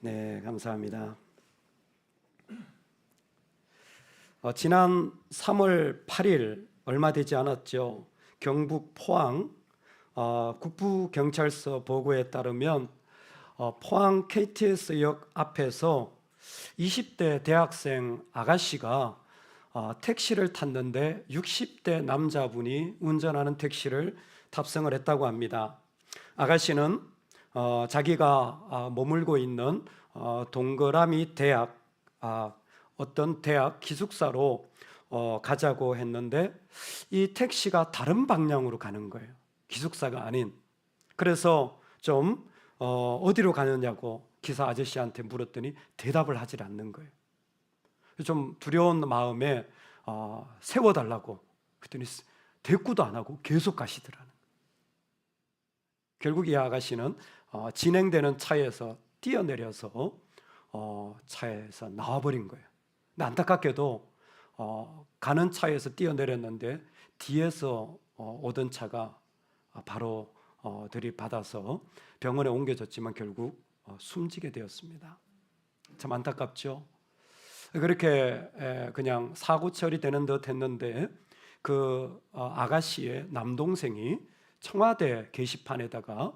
네, 감사합니다. 지난 3월 8일 얼마 되지 않았죠. 경북 포항 국부경찰서 보고에 따르면 포항 KTX역 앞에서 20대 대학생 아가씨가 택시를 탔는데 60대 남자분이 운전하는 택시를 탑승을 했다고 합니다. 아가씨는 자기가 머물고 있는 동그라미 대학 어떤 대학 기숙사로 가자고 했는데 이 택시가 다른 방향으로 가는 거예요. 기숙사가 아닌. 그래서 좀 어디로 가느냐고 기사 아저씨한테 물었더니 대답을 하질 않는 거예요. 좀 두려운 마음에 세워달라고 그랬더니 대꾸도 안 하고 계속 가시더라는 거예요. 결국 이 아가씨는 진행되는 차에서 뛰어내려서 차에서 나와버린 거예요. 근데 안타깝게도 가는 차에서 뛰어내렸는데 뒤에서 오던 차가 바로 들이받아서 병원에 옮겨졌지만 결국 숨지게 되었습니다. 참 안타깝죠. 그렇게 그냥 사고 처리되는 듯 했는데 그 아가씨의 남동생이 청와대 게시판에다가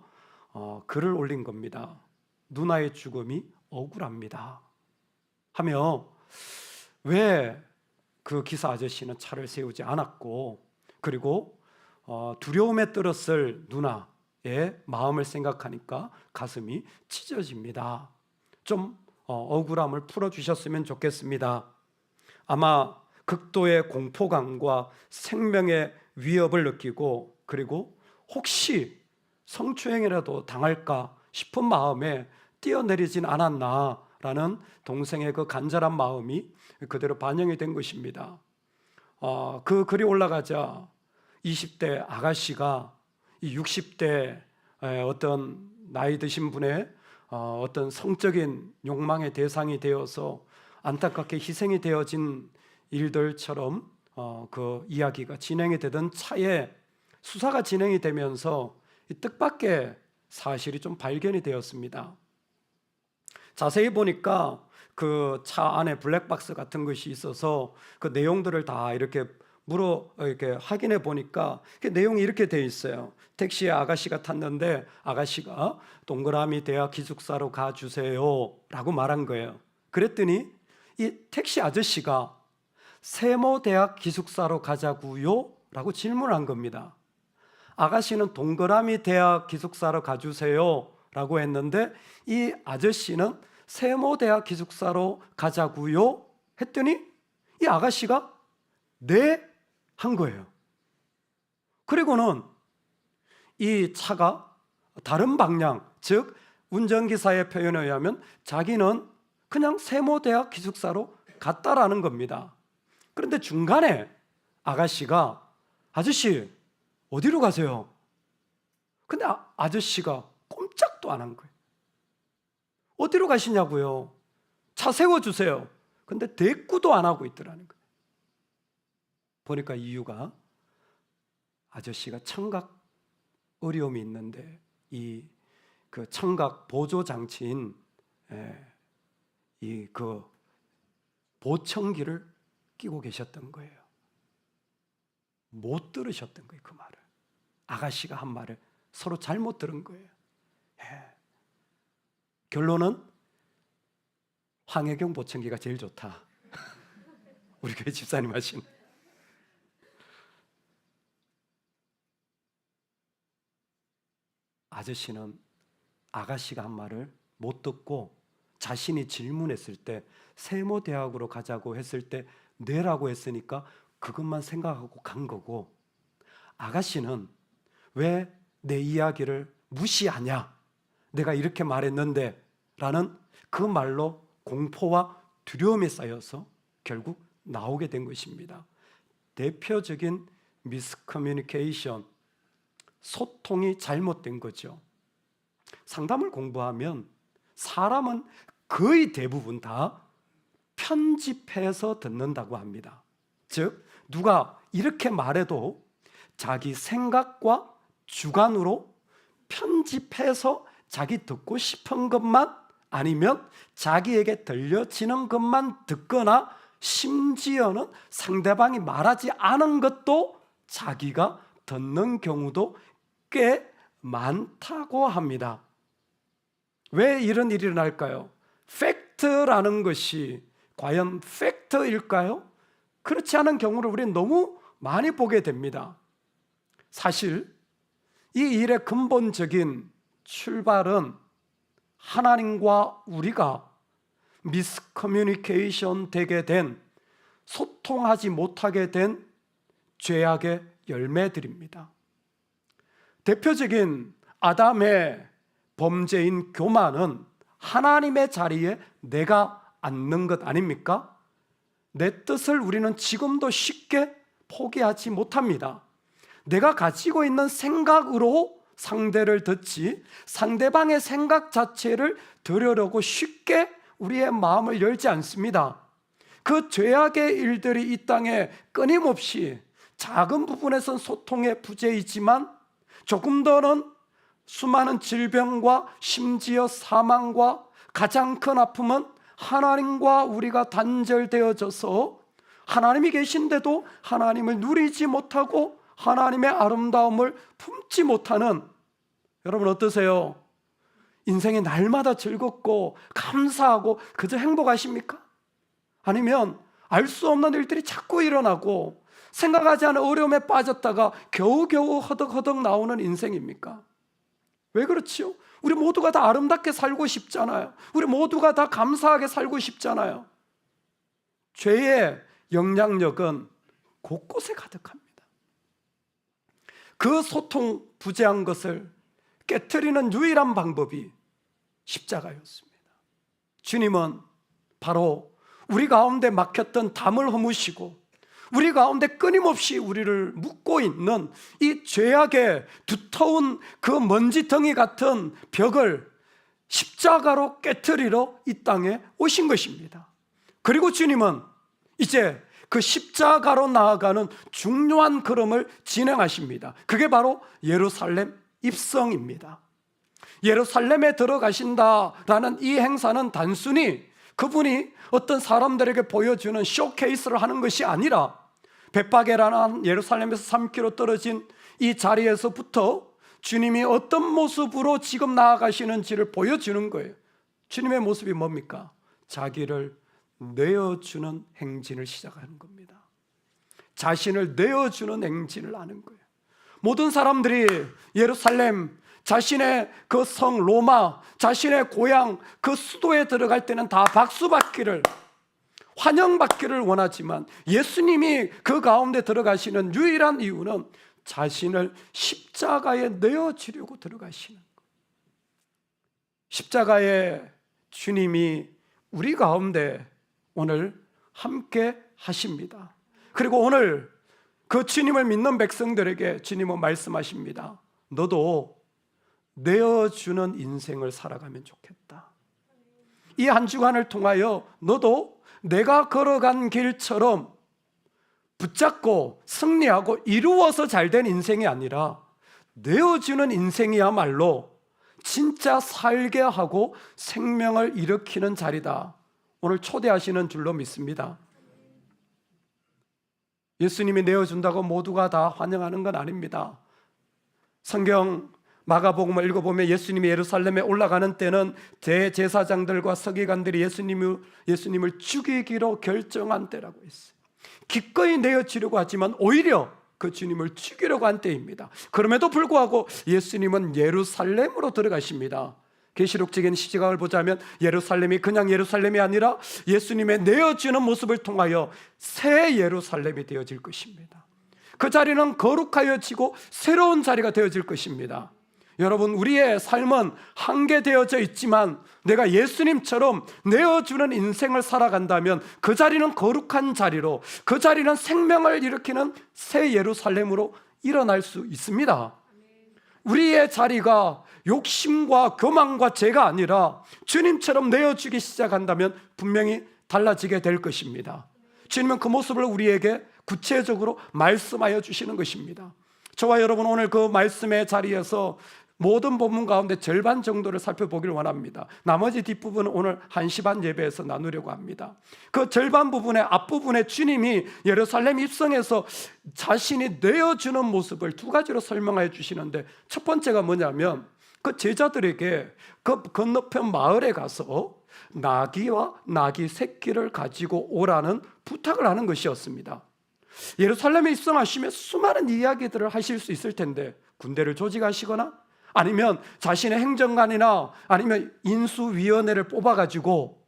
글을 올린 겁니다. 누나의 죽음이 억울합니다 하며 왜 그 기사 아저씨는 차를 세우지 않았고 그리고 두려움에 떨었을 누나의 마음을 생각하니까 가슴이 찢어집니다. 좀 억울함을 풀어주셨으면 좋겠습니다. 아마 극도의 공포감과 생명의 위협을 느끼고 그리고 혹시 성추행이라도 당할까 싶은 마음에 뛰어내리진 않았나라는 동생의 그 간절한 마음이 그대로 반영이 된 것입니다. 그 글이 올라가자 20대 아가씨가 이 60대 어떤 나이 드신 분의 어떤 성적인 욕망의 대상이 되어서 안타깝게 희생이 되어진 일들처럼 그 이야기가 진행이 되던 차에 수사가 진행이 되면서 이 뜻밖의 사실이 좀 발견이 되었습니다. 자세히 보니까 그 차 안에 블랙박스 같은 것이 있어서 그 내용들을 다 이렇게 이렇게 확인해 보니까 그 내용이 이렇게 돼 있어요. 택시에 아가씨가 탔는데 아가씨가 동그라미 대학 기숙사로 가주세요 라고 말한 거예요. 그랬더니 이 택시 아저씨가 세모대학 기숙사로 가자고요? 라고 질문한 겁니다. 아가씨는 동그라미 대학 기숙사로 가주세요 라고 했는데 이 아저씨는 세모대학 기숙사로 가자고요? 했더니 이 아가씨가 네? 한 거예요. 그리고는 이 차가 다른 방향, 즉 운전기사의 표현에 의하면 자기는 그냥 세모대학 기숙사로 갔다라는 겁니다. 그런데 중간에 아가씨가 아저씨 어디로 가세요? 근데 아저씨가 꼼짝도 안 한 거예요. 어디로 가시냐고요? 차 세워주세요. 근데 대꾸도 안 하고 있더라는 거예요. 보니까 이유가 아저씨가 청각 어려움이 있는데 이 그 청각 보조 장치인 이 그 보청기를 끼고 계셨던 거예요. 못 들으셨던 거예요, 그 말을. 아가씨가 한 말을 서로 잘못 들은 거예요. 결론은 황혜경 보청기가 제일 좋다. 우리 교회 집사님 하신. 아저씨는 아가씨가 한 말을 못 듣고 자신이 질문했을 때 세모대학으로 가자고 했을 때 네라고 했으니까 그것만 생각하고 간 거고 아가씨는 왜 내 이야기를 무시하냐? 내가 이렇게 말했는데 라는 그 말로 공포와 두려움이 쌓여서 결국 나오게 된 것입니다. 대표적인 미스커뮤니케이션, 소통이 잘못된 거죠. 상담을 공부하면 사람은 거의 대부분 다 편집해서 듣는다고 합니다. 즉 누가 이렇게 말해도 자기 생각과 주관으로 편집해서 자기 듣고 싶은 것만 아니면 자기에게 들려지는 것만 듣거나 심지어는 상대방이 말하지 않은 것도 자기가 듣는 경우도 꽤 많다고 합니다. 왜 이런 일이 일어날까요? 팩트라는 것이 과연 팩트일까요? 그렇지 않은 경우를 우리는 너무 많이 보게 됩니다. 사실 이 일의 근본적인 출발은 하나님과 우리가 미스커뮤니케이션 되게 된, 소통하지 못하게 된 죄악의 열매들입니다. 대표적인 아담의 범죄인 교만은 하나님의 자리에 내가 앉는 것 아닙니까? 내 뜻을 우리는 지금도 쉽게 포기하지 못합니다. 내가 가지고 있는 생각으로 상대를 듣지 상대방의 생각 자체를 들으려고 쉽게 우리의 마음을 열지 않습니다. 그 죄악의 일들이 이 땅에 끊임없이 작은 부분에선 소통의 부재이지만 조금 더는 수많은 질병과 심지어 사망과 가장 큰 아픔은 하나님과 우리가 단절되어져서 하나님이 계신데도 하나님을 누리지 못하고 하나님의 아름다움을 품지 못하는, 여러분 어떠세요? 인생이 날마다 즐겁고 감사하고 그저 행복하십니까? 아니면 알 수 없는 일들이 자꾸 일어나고 생각하지 않은 어려움에 빠졌다가 겨우겨우 허덕허덕 나오는 인생입니까? 왜 그렇지요? 우리 모두가 다 아름답게 살고 싶잖아요. 우리 모두가 다 감사하게 살고 싶잖아요. 죄의 영향력은 곳곳에 가득합니다. 그 소통 부재한 것을 깨트리는 유일한 방법이 십자가였습니다. 주님은 바로 우리 가운데 막혔던 담을 허무시고 우리 가운데 끊임없이 우리를 묶고 있는 이 죄악의 두터운 그 먼지덩이 같은 벽을 십자가로 깨트리러 이 땅에 오신 것입니다. 그리고 주님은 이제 그 십자가로 나아가는 중요한 걸음을 진행하십니다. 그게 바로 예루살렘 입성입니다. 예루살렘에 들어가신다라는 이 행사는 단순히 그분이 어떤 사람들에게 보여주는 쇼케이스를 하는 것이 아니라 벳바게라는 예루살렘에서 3km 떨어진 이 자리에서부터 주님이 어떤 모습으로 지금 나아가시는지를 보여주는 거예요. 주님의 모습이 뭡니까? 자기를 내어주는 행진을 시작하는 겁니다. 자신을 내어주는 행진을 하는 거예요. 모든 사람들이 예루살렘, 자신의 그 성 로마, 자신의 고향 그 수도에 들어갈 때는 다 박수받기를, 환영받기를 원하지만 예수님이 그 가운데 들어가시는 유일한 이유는 자신을 십자가에 내어주려고 들어가시는 거예요. 십자가의 주님이 우리 가운데 오늘 함께 하십니다. 그리고 오늘 그 주님을 믿는 백성들에게 주님은 말씀하십니다. 너도 내어주는 인생을 살아가면 좋겠다. 이 한 주간을 통하여 너도 내가 걸어간 길처럼 붙잡고 승리하고 이루어서 잘된 인생이 아니라 내어주는 인생이야말로 진짜 살게 하고 생명을 일으키는 자리다. 오늘 초대하시는 줄로 믿습니다. 예수님이 내어준다고 모두가 다 환영하는 건 아닙니다. 성경 마가복음을 읽어보면 예수님이 예루살렘에 올라가는 때는 대제사장들과 서기관들이 예수님을 죽이기로 결정한 때라고 했어요. 기꺼이 내어주려고 하지만 오히려 그 주님을 죽이려고 한 때입니다. 그럼에도 불구하고 예수님은 예루살렘으로 들어가십니다. 계시록적인 시각을 보자면 예루살렘이 그냥 예루살렘이 아니라 예수님의 내어주는 모습을 통하여 새 예루살렘이 되어질 것입니다. 그 자리는 거룩하여지고 새로운 자리가 되어질 것입니다. 여러분, 우리의 삶은 한계되어져 있지만 내가 예수님처럼 내어주는 인생을 살아간다면 그 자리는 거룩한 자리로, 그 자리는 생명을 일으키는 새 예루살렘으로 일어날 수 있습니다. 우리의 자리가 욕심과 교만과 죄가 아니라 주님처럼 내어주기 시작한다면 분명히 달라지게 될 것입니다. 주님은 그 모습을 우리에게 구체적으로 말씀하여 주시는 것입니다. 저와 여러분 오늘 그 말씀의 자리에서 모든 본문 가운데 절반 정도를 살펴보기를 원합니다. 나머지 뒷부분은 오늘 1시 반 예배에서 나누려고 합니다. 그 절반 부분의 앞부분에 주님이 예루살렘 입성에서 자신이 내어주는 모습을 두 가지로 설명해 주시는데, 첫 번째가 뭐냐면 그 제자들에게 그 건너편 마을에 가서 나귀와 나귀 새끼를 가지고 오라는 부탁을 하는 것이었습니다. 예루살렘에 입성하시면 수많은 이야기들을 하실 수 있을 텐데, 군대를 조직하시거나 아니면 자신의 행정관이나 아니면 인수위원회를 뽑아가지고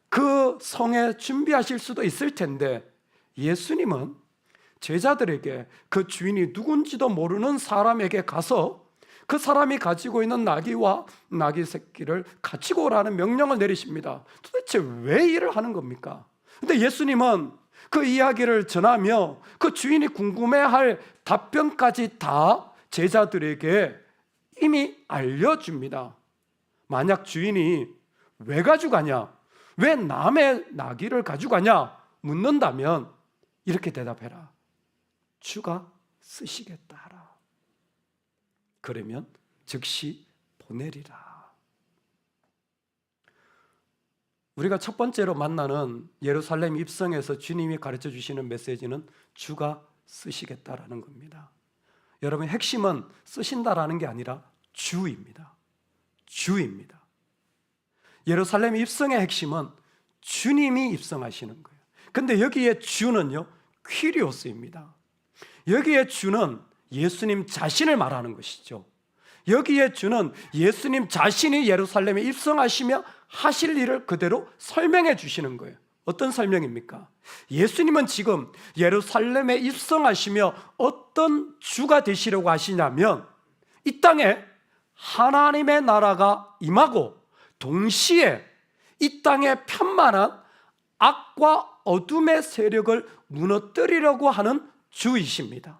그 성에 준비하실 수도 있을 텐데, 예수님은 제자들에게 그 주인이 누군지도 모르는 사람에게 가서 그 사람이 가지고 있는 나귀와 나귀 새끼를 가지고 오라는 명령을 내리십니다. 도대체 왜 일을 하는 겁니까? 근데 예수님은 그 이야기를 전하며 그 주인이 궁금해할 답변까지 다 제자들에게 이미 알려줍니다. 만약 주인이 왜 가져가냐, 왜 남의 나귀를 가져가냐 묻는다면 이렇게 대답해라. 주가 쓰시겠다 하라. 그러면 즉시 보내리라. 우리가 첫 번째로 만나는 예루살렘 입성에서 주님이 가르쳐 주시는 메시지는 주가 쓰시겠다라는 겁니다. 여러분, 핵심은 쓰신다라는 게 아니라 주입니다. 주입니다. 예루살렘 입성의 핵심은 주님이 입성하시는 거예요. 근데 여기에 주는요, 퀴리오스입니다. 여기에 주는 예수님 자신을 말하는 것이죠. 여기에 주는 예수님 자신이 예루살렘에 입성하시며 하실 일을 그대로 설명해 주시는 거예요. 어떤 설명입니까? 예수님은 지금 예루살렘에 입성하시며 어떤 주가 되시려고 하시냐면, 이 땅에 하나님의 나라가 임하고 동시에 이 땅에 편만한 악과 어둠의 세력을 무너뜨리려고 하는 주이십니다.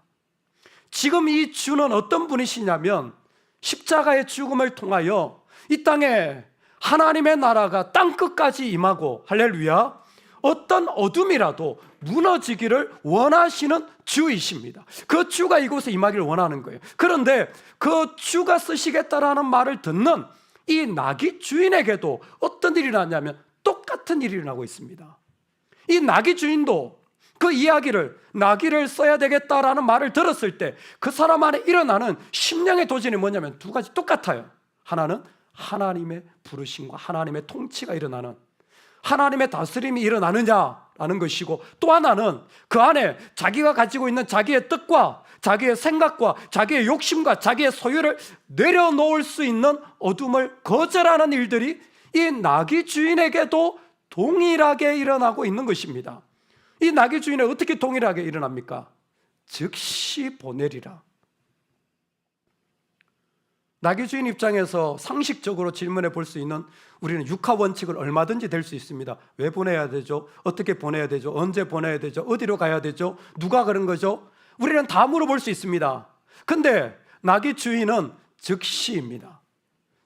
지금 이 주는 어떤 분이시냐면, 십자가의 죽음을 통하여 이 땅에 하나님의 나라가 땅끝까지 임하고, 할렐루야, 어떤 어둠이라도 무너지기를 원하시는 주이십니다. 그 주가 이곳에 임하기를 원하는 거예요. 그런데 그 주가 쓰시겠다라는 말을 듣는 이 나귀 주인에게도 어떤 일이 일어나냐면 똑같은 일이 일어나고 있습니다. 이 나귀 주인도 그 이야기를, 나귀를 써야 되겠다라는 말을 들었을 때 그 사람 안에 일어나는 심령의 도전이 뭐냐면 두 가지 똑같아요. 하나는 하나님의 부르심과 하나님의 통치가 일어나는, 하나님의 다스림이 일어나느냐라는 것이고, 또 하나는 그 안에 자기가 가지고 있는 자기의 뜻과 자기의 생각과 자기의 욕심과 자기의 소유를 내려놓을 수 있는 어둠을 거절하는 일들이 이 나귀 주인에게도 동일하게 일어나고 있는 것입니다. 이 나귀 주인은 어떻게 동일하게 일어납니까? 즉시 보내리라. 나귀 주인 입장에서 상식적으로 질문해 볼 수 있는, 우리는 육하 원칙을 얼마든지 될 수 있습니다. 왜 보내야 되죠? 어떻게 보내야 되죠? 언제 보내야 되죠? 어디로 가야 되죠? 누가 그런 거죠? 우리는 다 물어볼 수 있습니다. 근데 나귀 주인은 즉시입니다.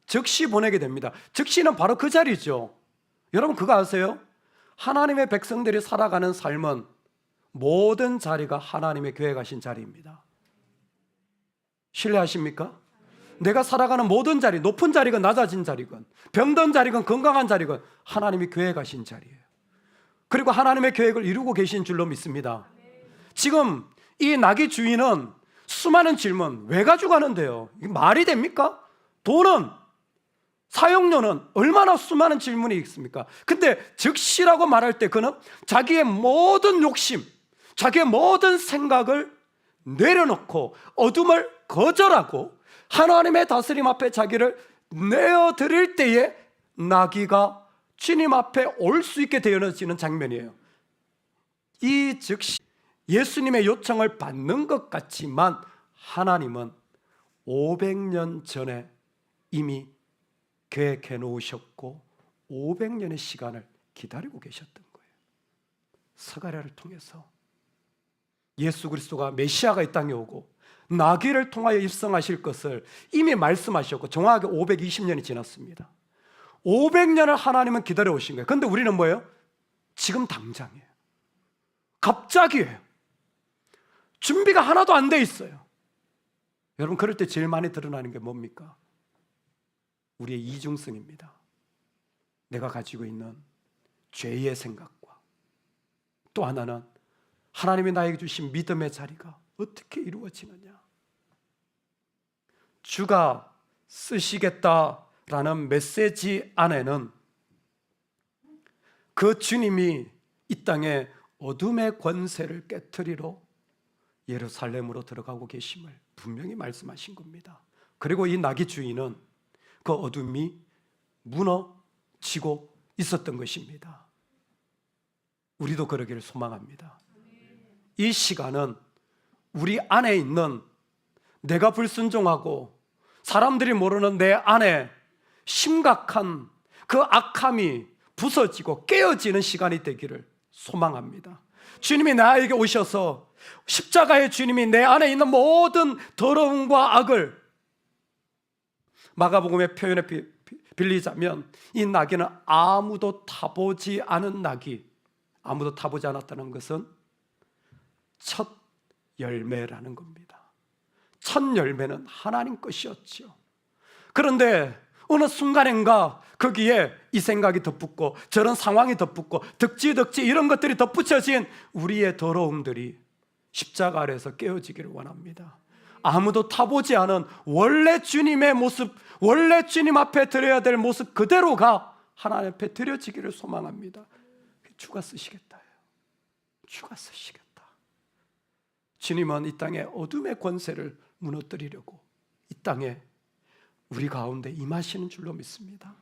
즉시 보내게 됩니다. 즉시는 바로 그 자리죠. 여러분, 그거 아세요? 하나님의 백성들이 살아가는 삶은 모든 자리가 하나님의 계획하신 자리입니다. 신뢰하십니까? 내가 살아가는 모든 자리, 높은 자리건 낮아진 자리건 병든 자리건 건강한 자리건 하나님이 계획하신 자리예요. 그리고 하나님의 계획을 이루고 계신 줄로 믿습니다. 지금 이 나귀 주인은 수많은 질문, 왜 가져가는데요? 이게 말이 됩니까? 돈은, 사용료는, 얼마나 수많은 질문이 있습니까? 근데 즉시라고 말할 때 그는 자기의 모든 욕심, 자기의 모든 생각을 내려놓고 어둠을 거절하고 하나님의 다스림 앞에 자기를 내어드릴 때에 나귀가 주님 앞에 올 수 있게 되어지는 장면이에요. 이 즉시 예수님의 요청을 받는 것 같지만 하나님은 500년 전에 이미 계획해 놓으셨고 500년의 시간을 기다리고 계셨던 거예요. 스가랴를 통해서 예수 그리스도가 메시아가 이 땅에 오고 나귀를 통하여 입성하실 것을 이미 말씀하셨고 정확하게 520년이 지났습니다. 500년을 하나님은 기다려 오신 거예요. 그런데 우리는 뭐예요? 지금 당장이에요. 갑자기예요. 준비가 하나도 안 돼 있어요. 여러분, 그럴 때 제일 많이 드러나는 게 뭡니까? 우리의 이중성입니다. 내가 가지고 있는 죄의 생각과 또 하나는 하나님이 나에게 주신 믿음의 자리가 어떻게 이루어지느냐. 주가 쓰시겠다라는 메시지 안에는 그 주님이 이 땅에 어둠의 권세를 깨트리러 예루살렘으로 들어가고 계심을 분명히 말씀하신 겁니다. 그리고 이 나귀 주인은 그 어둠이 무너지고 있었던 것입니다. 우리도 그러기를 소망합니다. 이 시간은 우리 안에 있는 내가 불순종하고 사람들이 모르는 내 안에 심각한 그 악함이 부서지고 깨어지는 시간이 되기를 소망합니다. 주님이 나에게 오셔서 십자가의 주님이 내 안에 있는 모든 더러움과 악을, 마가복음의 표현에 빌리자면 이 나귀는 아무도 타보지 않은 나귀, 아무도 타보지 않았다는 것은 첫 열매라는 겁니다. 첫 열매는 하나님 것이었죠. 그런데 어느 순간인가 거기에 이 생각이 덧붙고 저런 상황이 덧붙고 덕지 이런 것들이 덧붙여진 우리의 더러움들이 십자가 아래에서 깨어지기를 원합니다. 아무도 타보지 않은 원래 주님의 모습, 원래 주님 앞에 드려야 될 모습 그대로가 하나님 앞에 드려지기를 소망합니다. 주가 쓰시겠다요. 주가 쓰시겠다. 주님은 이 땅에 어둠의 권세를 무너뜨리려고 이 땅에 우리 가운데 임하시는 줄로 믿습니다.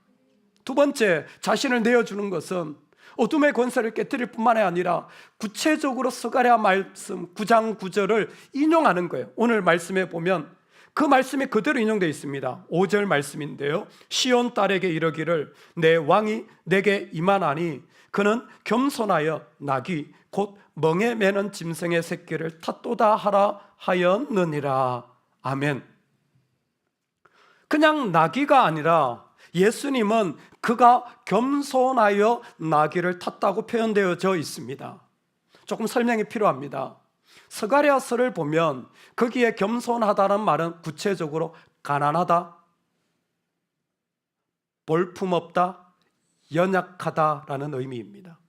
두 번째, 자신을 내어주는 것은 어둠의 권세를 깨뜨릴 뿐만 아니라 구체적으로 스가랴 말씀 9장 9절을 인용하는 거예요. 오늘 말씀에 보면 그 말씀이 그대로 인용되어 있습니다. 5절 말씀인데요, 시온 딸에게 이르기를 내 왕이 내게 임하나니 그는 겸손하여 나귀 곧 멍에 매는 짐승의 새끼를 탓도다 하라 하였느니라. 아멘. 그냥 나귀가 아니라 예수님은 그가 겸손하여 나귀를 탔다고 표현되어져 있습니다. 조금 설명이 필요합니다. 스가랴서를 보면 거기에 겸손하다는 말은 구체적으로 가난하다, 볼품없다, 연약하다라는 의미입니다.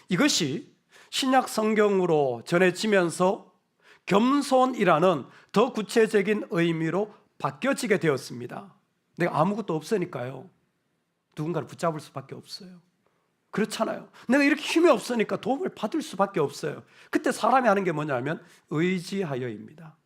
이것이 신약 성경으로 전해지면서 겸손이라는 더 구체적인 의미로 바뀌어지게 되었습니다. 내가 아무것도 없으니까요, 누군가를 붙잡을 수밖에 없어요. 그렇잖아요. 내가 이렇게 힘이 없으니까 도움을 받을 수밖에 없어요. 그때 사람이 하는 게 뭐냐면 의지하여입니다.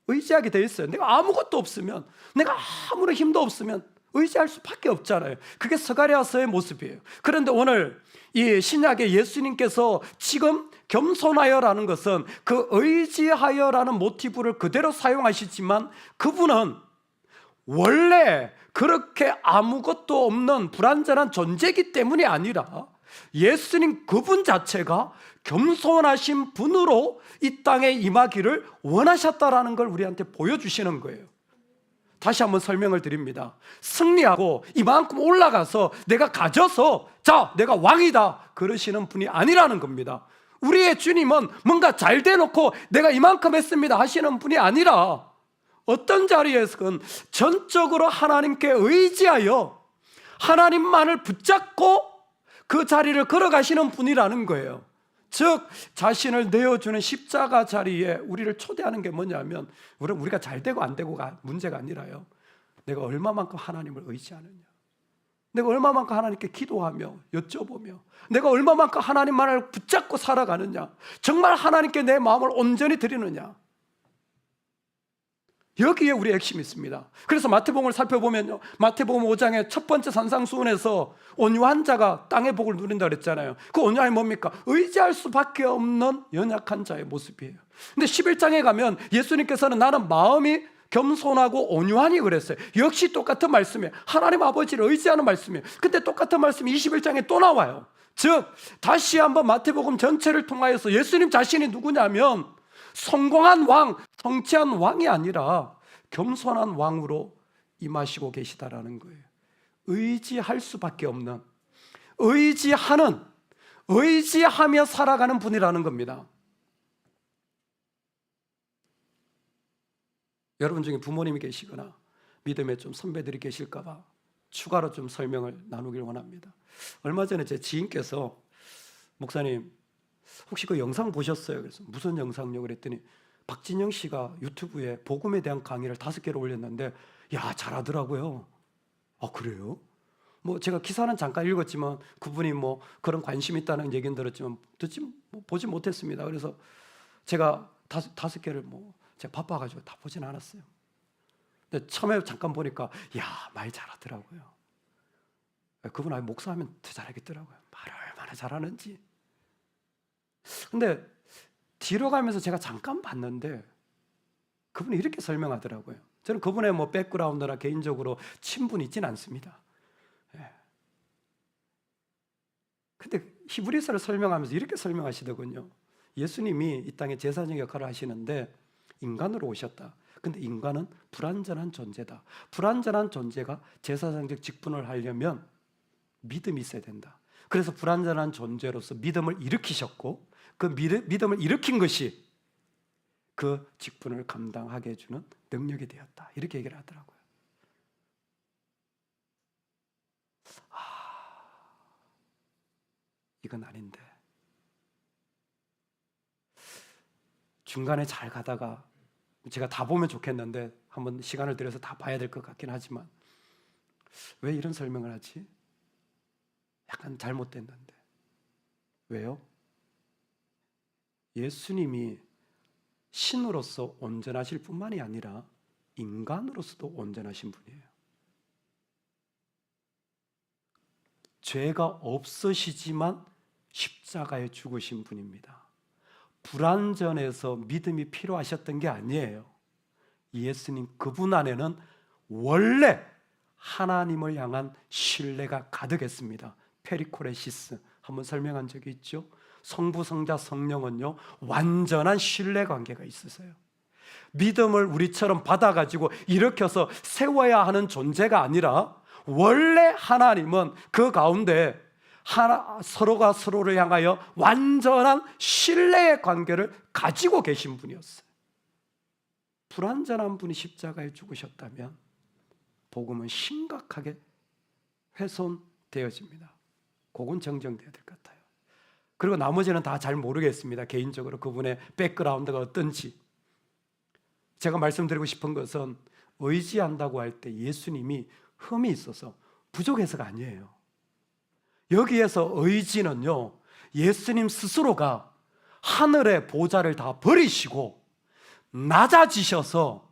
의지하게 돼 있어요. 내가 아무것도 없으면, 내가 아무런 힘도 없으면 의지할 수밖에 없잖아요. 그게 스가랴서의 모습이에요. 그런데 오늘 이 신약의 예수님께서 지금 겸손하여라는 것은 그 의지하여라는 모티브를 그대로 사용하시지만 그분은 원래 그렇게 아무것도 없는 불완전한 존재이기 때문이 아니라 예수님 그분 자체가 겸손하신 분으로 이 땅에 임하기를 원하셨다라는 걸 우리한테 보여주시는 거예요. 다시 한번 설명을 드립니다. 승리하고 이만큼 올라가서 내가 가져서 자 내가 왕이다 그러시는 분이 아니라는 겁니다. 우리의 주님은 뭔가 잘 돼놓고 내가 이만큼 했습니다 하시는 분이 아니라 어떤 자리에서는 전적으로 하나님께 의지하여 하나님만을 붙잡고 그 자리를 걸어가시는 분이라는 거예요. 즉 자신을 내어주는 십자가 자리에 우리를 초대하는 게 뭐냐면 우리가 잘 되고 안 되고가 문제가 아니라요, 내가 얼마만큼 하나님을 의지하느냐, 내가 얼마만큼 하나님께 기도하며 여쭤보며 내가 얼마만큼 하나님만을 붙잡고 살아가느냐, 정말 하나님께 내 마음을 온전히 드리느냐, 여기에 우리의 핵심이 있습니다. 그래서 마태복음을 살펴보면요, 마태복음 5장의 첫 번째 산상수훈에서 온유한 자가 땅의 복을 누린다 그랬잖아요. 그 온유함이 뭡니까? 의지할 수밖에 없는 연약한 자의 모습이에요. 근데 11장에 가면 예수님께서는 나는 마음이 겸손하고 온유하니 그랬어요. 역시 똑같은 말씀이에요. 하나님 아버지를 의지하는 말씀이에요. 근데 똑같은 말씀이 21장에 또 나와요. 즉 다시 한번 마태복음 전체를 통하여서 예수님 자신이 누구냐면 성공한 왕, 성취한 왕이 아니라 겸손한 왕으로 임하시고 계시다라는 거예요. 의지할 수밖에 없는, 의지하며 살아가는 분이라는 겁니다. 여러분 중에 부모님이 계시거나 믿음의 좀 선배들이 계실까 봐 추가로 좀 설명을 나누길 원합니다. 얼마 전에 제 지인께서 목사님 혹시 그 영상 보셨어요? 그래서 무슨 영상요? 그랬더니 박진영 씨가 유튜브에 복음에 대한 강의를 5개를 올렸는데 야, 잘하더라고요. 아, 그래요? 뭐 제가 기사는 잠깐 읽었지만 그분이 뭐 그런 관심 있다는 얘기는 들었지만 보지 못했습니다. 그래서 제가 5개를 뭐 제가 바빠가지고 다 보진 않았어요. 근데 처음에 잠깐 보니까 야, 말 잘하더라고요. 그분 아예 목사하면 더 잘하겠더라고요. 말을 얼마나 잘하는지. 근데 뒤로 가면서 제가 잠깐 봤는데 그분이 이렇게 설명하더라고요. 저는 그분의 뭐 백그라운드나 개인적으로 친분이 있지는 않습니다. 근데 히브리서를 설명하면서 이렇게 설명하시더군요. 예수님이 이 땅에 제사장 역할을 하시는데 인간으로 오셨다. 근데 인간은 불완전한 존재다. 불완전한 존재가 제사장적 직분을 하려면 믿음이 있어야 된다. 그래서 불완전한 존재로서 믿음을 일으키셨고 그 믿음을 일으킨 것이 그 직분을 감당하게 해주는 능력이 되었다. 이렇게 얘기를 하더라고요. 이건 아닌데 중간에 잘 가다가 제가 다 보면 좋겠는데 한번 시간을 들여서 다 봐야 될 것 같긴 하지만 왜 이런 설명을 하지? 약간 잘못됐는데 왜요? 예수님이 신으로서 온전하실 뿐만이 아니라 인간으로서도 온전하신 분이에요. 죄가 없으시지만 십자가에 죽으신 분입니다. 불완전해서 믿음이 필요하셨던 게 아니에요. 예수님 그분 안에는 원래 하나님을 향한 신뢰가 가득했습니다. 페리코레시스 한번 설명한 적이 있죠. 성부, 성자, 성령은요 완전한 신뢰 관계가 있으세요. 믿음을 우리처럼 받아가지고 일으켜서 세워야 하는 존재가 아니라 원래 하나님은 그 가운데 서로가 서로를 향하여 완전한 신뢰의 관계를 가지고 계신 분이었어요. 불완전한 분이 십자가에 죽으셨다면 복음은 심각하게 훼손되어집니다. 그건 정정되어야 될 것 같아요. 그리고 나머지는 다 잘 모르겠습니다. 개인적으로 그분의 백그라운드가 어떤지. 제가 말씀드리고 싶은 것은 의지한다고 할 때 예수님이 흠이 있어서 부족해서가 아니에요. 여기에서 의지는요 예수님 스스로가 하늘의 보좌를 다 버리시고 낮아지셔서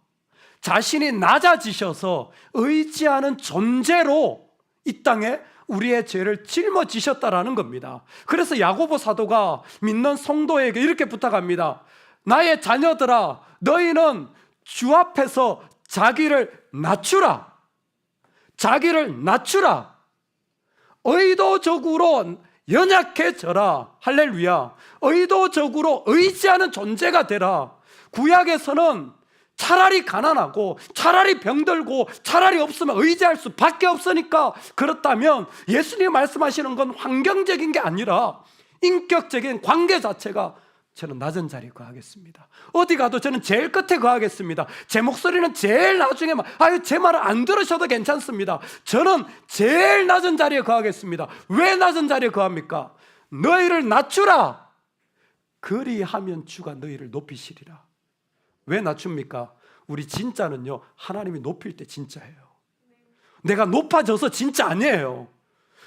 자신이 낮아지셔서 의지하는 존재로 이 땅에 우리의 죄를 짊어지셨다라는 겁니다. 그래서 야고보 사도가 믿는 성도에게 이렇게 부탁합니다. 나의 자녀들아, 너희는 주 앞에서 자기를 낮추라. 자기를 낮추라. 의도적으로 연약해져라. 할렐루야. 의도적으로 의지하는 존재가 되라. 구약에서는 차라리 가난하고 차라리 병들고 차라리 없으면 의지할 수밖에 없으니까 그렇다면 예수님이 말씀하시는 건 환경적인 게 아니라 인격적인 관계 자체가 저는 낮은 자리에 거하겠습니다. 어디 가도 저는 제일 끝에 거하겠습니다. 제 목소리는 제일 나중에 제 말을 안 들으셔도 괜찮습니다. 저는 제일 낮은 자리에 거하겠습니다. 왜 낮은 자리에 거합니까? 너희를 낮추라. 그리하면 주가 너희를 높이시리라. 왜 낮춥니까? 우리 진짜는요 하나님이 높일 때 진짜예요. 내가 높아져서 진짜 아니에요.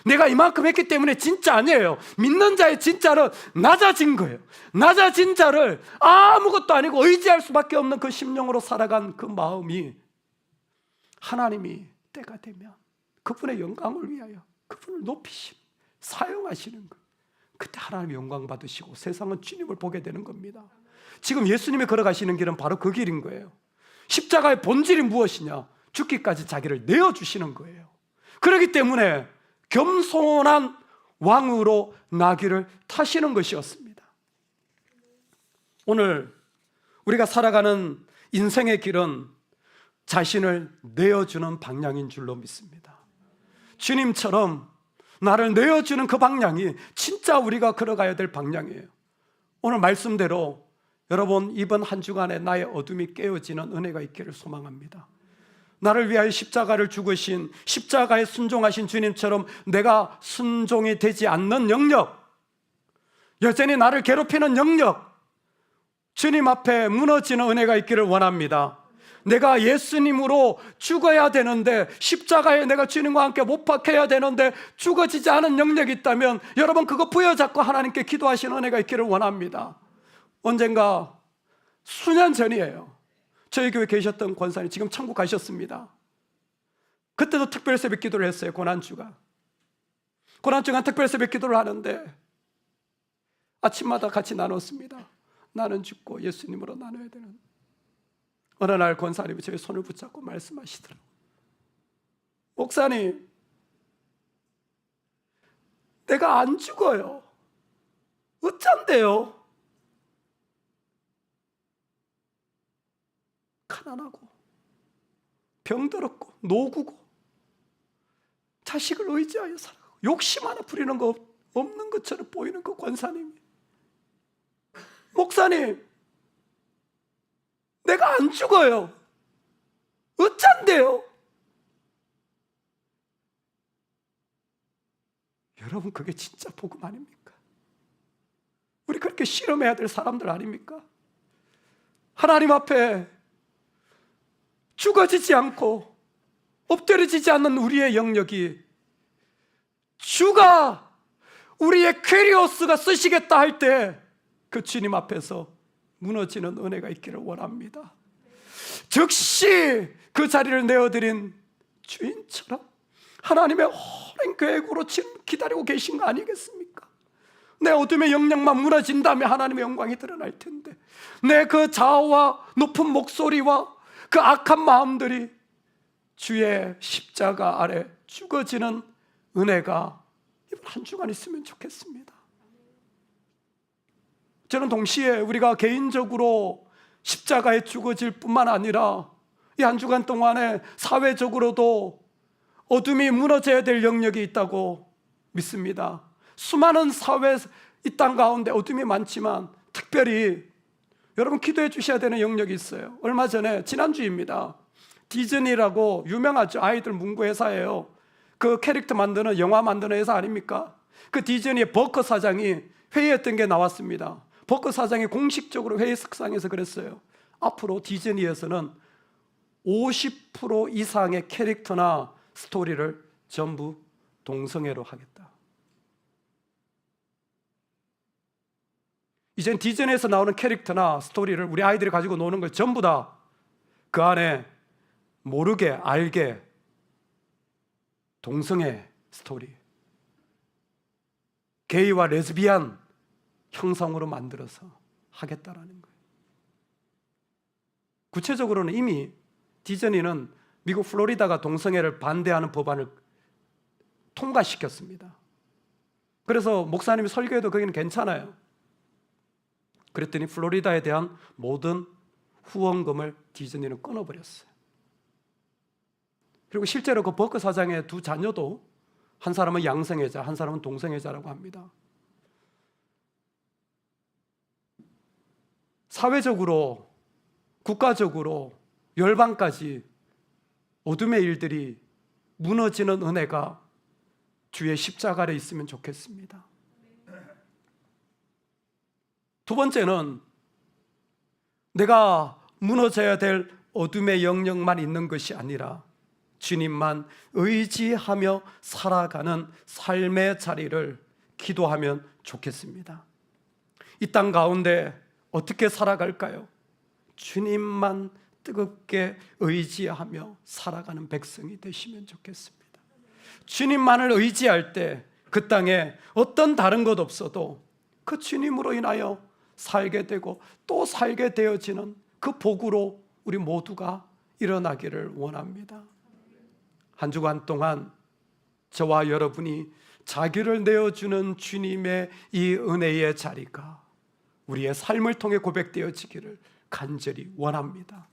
내가 이만큼 했기 때문에 진짜 아니에요. 믿는 자의 진짜는 낮아진 거예요. 낮아진 자를 아무것도 아니고 의지할 수밖에 없는 그 심령으로 살아간 그 마음이 하나님이 때가 되면 그분의 영광을 위하여 그분을 높이시고 사용하시는 거예요. 그때 하나님의 영광 받으시고 세상은 주님을 보게 되는 겁니다. 지금 예수님이 걸어가시는 길은 바로 그 길인 거예요. 십자가의 본질이 무엇이냐? 죽기까지 자기를 내어주시는 거예요. 그렇기 때문에 겸손한 왕으로 나귀를 타시는 것이었습니다. 오늘 우리가 살아가는 인생의 길은 자신을 내어주는 방향인 줄로 믿습니다. 주님처럼 나를 내어주는 그 방향이 진짜 우리가 걸어가야 될 방향이에요. 오늘 말씀대로 여러분, 이번 한 주간에 나의 어둠이 깨어지는 은혜가 있기를 소망합니다. 나를 위하여 십자가를 죽으신, 십자가에 순종하신 주님처럼 내가 순종이 되지 않는 영역, 여전히 나를 괴롭히는 영역, 주님 앞에 무너지는 은혜가 있기를 원합니다. 내가 예수님으로 죽어야 되는데, 십자가에 내가 주님과 함께 못 박혀야 되는데 죽어지지 않은 영역이 있다면 여러분, 그거 부여잡고 하나님께 기도하시는 은혜가 있기를 원합니다. 언젠가 수년 전이에요. 저희 교회 계셨던 권사님 지금 천국 가셨습니다. 그때도 특별 새벽 기도를 했어요. 고난주간 특별 새벽 기도를 하는데 아침마다 같이 나눴습니다. 나는 죽고 예수님으로 나눠야 되는. 어느 날 권사님이 저의 손을 붙잡고 말씀하시더라고요. 목사님, 내가 안 죽어요. 어쩐데요? 가난하고 병들었고 노구고 자식을 의지하여 살아가고 욕심 하나 부리는 거 없는 것처럼 보이는 그 권사님이, 목사님, 내가 안 죽어요. 어쩐데요? 여러분, 그게 진짜 복음 아닙니까? 우리 그렇게 실험해야 될 사람들 아닙니까? 하나님 앞에 죽어지지 않고 엎드려지지 않는 우리의 영역이 주가 우리의 퀘리오스가 쓰시겠다 할 때 그 주님 앞에서 무너지는 은혜가 있기를 원합니다. 즉시 그 자리를 내어드린 주인처럼 하나님의 오랜 계획으로 지금 기다리고 계신 거 아니겠습니까? 내 어둠의 영역만 무너진 다음에 하나님의 영광이 드러날 텐데, 내 그 자아와 높은 목소리와 그 악한 마음들이 주의 십자가 아래 죽어지는 은혜가 이번 한 주간 있으면 좋겠습니다. 저는 동시에 우리가 개인적으로 십자가에 죽어질 뿐만 아니라 이 한 주간 동안에 사회적으로도 어둠이 무너져야 될 영역이 있다고 믿습니다. 수많은 사회, 이 땅 가운데 어둠이 많지만 특별히 여러분 기도해 주셔야 되는 영역이 있어요. 얼마 전에, 지난주입니다, 디즈니라고 유명하죠. 아이들 문구 회사예요. 그 캐릭터 만드는, 영화 만드는 회사 아닙니까? 그 디즈니의 버커 사장이 회의했던 게 나왔습니다. 버커 사장이 공식적으로 회의석상에서 그랬어요. 앞으로 디즈니에서는 50% 이상의 캐릭터나 스토리를 전부 동성애로 하겠다. 이젠 디즈니에서 나오는 캐릭터나 스토리를 우리 아이들이 가지고 노는 걸 전부 다 그 안에 모르게 알게 동성애 스토리, 게이와 레즈비안 형상으로 만들어서 하겠다라는 거예요. 구체적으로는 이미 디즈니는 미국 플로리다가 동성애를 반대하는 법안을 통과시켰습니다. 그래서 목사님이 설교해도 거기는 괜찮아요. 그랬더니 플로리다에 대한 모든 후원금을 디즈니는 끊어버렸어요. 그리고 실제로 그 버크 사장의 두 자녀도 한 사람은 양성애자, 한 사람은 동성애자라고 합니다. 사회적으로, 국가적으로, 열방까지 어둠의 일들이 무너지는 은혜가 주의 십자가 아래 있으면 좋겠습니다. 두 번째는 내가 무너져야 될 어둠의 영역만 있는 것이 아니라 주님만 의지하며 살아가는 삶의 자리를 기도하면 좋겠습니다. 이 땅 가운데 어떻게 살아갈까요? 주님만 뜨겁게 의지하며 살아가는 백성이 되시면 좋겠습니다. 주님만을 의지할 때 그 땅에 어떤 다른 것 없어도 그 주님으로 인하여 살게 되고 또 살게 되어지는 그 복으로 우리 모두가 일어나기를 원합니다. 한 주간 동안 저와 여러분이 자기를 내어주는 주님의 이 은혜의 자리가 우리의 삶을 통해 고백되어지기를 간절히 원합니다.